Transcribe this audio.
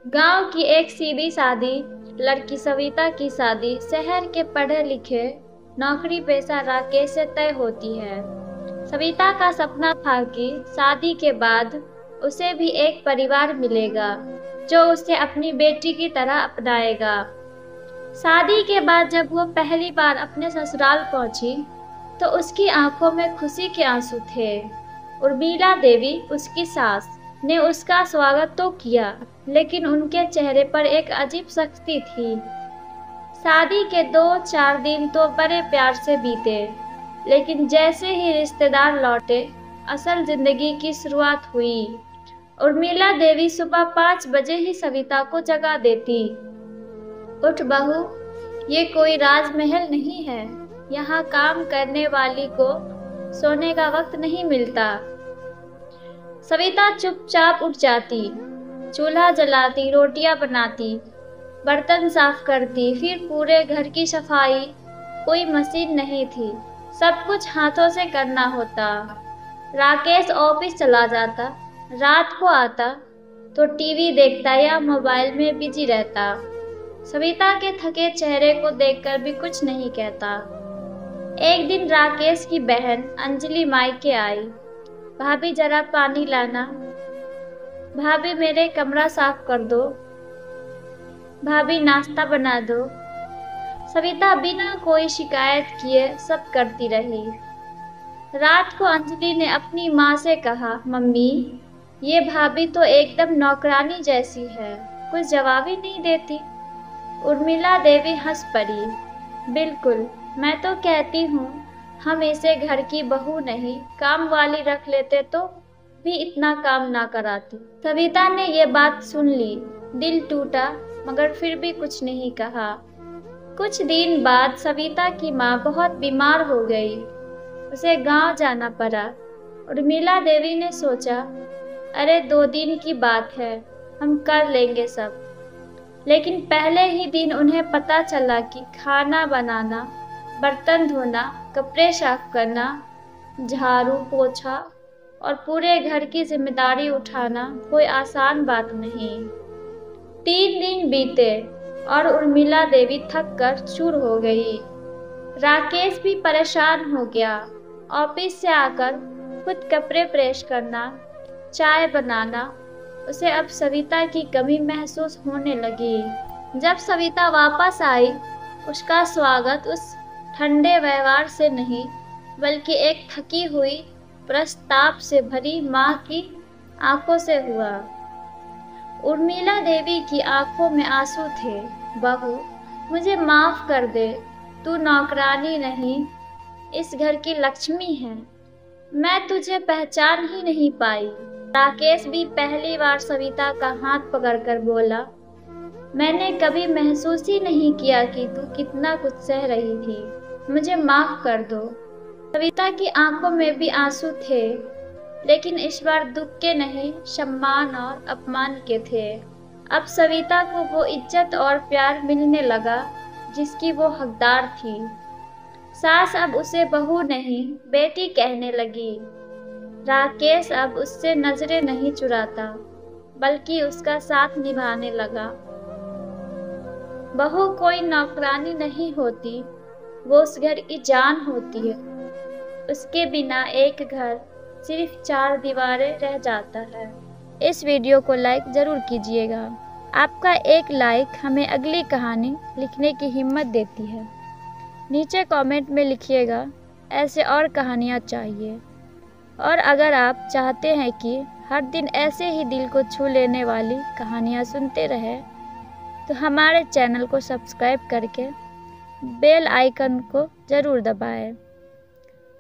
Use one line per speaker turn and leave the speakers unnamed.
गांव की एक सीधी सादी लड़की सविता की शादी शहर के पढ़े लिखे नौकरी पेशा राकेश से तय होती है। सविता का सपना था कि शादी के बाद उसे भी एक परिवार मिलेगा जो उसे अपनी बेटी की तरह अपनाएगा। शादी के बाद जब वो पहली बार अपने ससुराल पहुंची तो उसकी आंखों में खुशी के आंसू थे। उर्मिला देवी उसकी सास ने उसका स्वागत तो किया, लेकिन उनके चेहरे पर एक अजीब सख्ती थी। शादी के 2-4 दिन तो बड़े प्यार से बीते, लेकिन जैसे ही रिश्तेदार लौटे असल जिंदगी की शुरुआत हुई। उर्मिला देवी सुबह 5 बजे ही सविता को जगा देती। उठ बहू, ये कोई राजमहल नहीं है। यहाँ काम करने वाली को सोने का वक्त नहीं मिलता। सविता चुपचाप उठ जाती, चूल्हा जलाती, रोटियां बनाती, बर्तन साफ करती, फिर पूरे घर की सफाई। कोई मशीन नहीं थी, सब कुछ हाथों से करना होता। राकेश ऑफिस चला जाता, रात को आता तो टीवी देखता या मोबाइल में बिजी रहता। सविता के थके चेहरे को देखकर भी कुछ नहीं कहता। एक दिन राकेश की बहन अंजलि मायके आई। भाभी जरा पानी लाना। भाभी मेरे कमरा साफ कर दो। भाभी नाश्ता बना दो। सविता बिना कोई शिकायत किए सब करती रही। रात को अंजलि ने अपनी माँ से कहा, मम्मी ये भाभी तो एकदम नौकरानी जैसी है, कुछ जवाब ही नहीं देती। उर्मिला देवी हंस पड़ी। बिल्कुल, मैं तो कहती हूँ हम इसे घर की बहू नहीं काम वाली रख लेते तो भी इतना काम ना कराती। सविता ने ये बात सुन ली, दिल टूटा, मगर फिर भी कुछ नहीं कहा। कुछ दिन बाद सविता की माँ बहुत बीमार हो गई, उसे गांव जाना पड़ा। उर्मिला देवी ने सोचा, अरे 2 दिन की बात है, हम कर लेंगे सब। लेकिन पहले ही दिन उन्हें पता चला कि खाना बनाना, बर्तन धोना, कपड़े साफ करना, झाड़ू पोछा और पूरे घर की जिम्मेदारी उठाना कोई आसान बात नहीं। 3 दिन बीते और उर्मिला देवी थक कर चूर हो गई। राकेश भी परेशान हो गया। ऑफिस से आकर खुद कपड़े प्रेस करना, चाय बनाना, उसे अब सविता की कमी महसूस होने लगी। जब सविता वापस आई, उसका स्वागत उस ठंडे व्यवहार से नहीं, बल्कि एक थकी हुई प्रस्ताव से भरी माँ की आंखों से हुआ। उर्मिला देवी की आंखों में आंसू थे। बहू, मुझे माफ कर दे, तू नौकरानी नहीं, इस घर की लक्ष्मी है। मैं तुझे पहचान ही नहीं पाई। राकेश भी पहली बार सविता का हाथ पकड़कर बोला, मैंने कभी महसूस ही नहीं किया कि तू कितना कुछ सह रही थी, मुझे माफ कर दो। सविता की आंखों में भी आंसू थे, लेकिन इस बार दुख के नहीं, सम्मान और अपमान के थे। अब सविता को वो इज्जत और प्यार मिलने लगा जिसकी वो हकदार थी। सास अब उसे बहू नहीं, बेटी कहने लगी। राकेश अब उससे नजरें नहीं चुराता, बल्कि उसका साथ निभाने लगा। बहू कोई नौकरानी नहीं होती, वो उस घर की जान होती है। उसके बिना एक घर सिर्फ 4 दीवारें रह जाता है। इस वीडियो को लाइक ज़रूर कीजिएगा। आपका एक लाइक हमें अगली कहानी लिखने की हिम्मत देती है। नीचे कमेंट में लिखिएगा ऐसे और कहानियाँ चाहिए। और अगर आप चाहते हैं कि हर दिन ऐसे ही दिल को छू लेने वाली कहानियाँ सुनते रहें, तो हमारे चैनल को सब्सक्राइब करके बेल आइकन को ज़रूर दबाएं।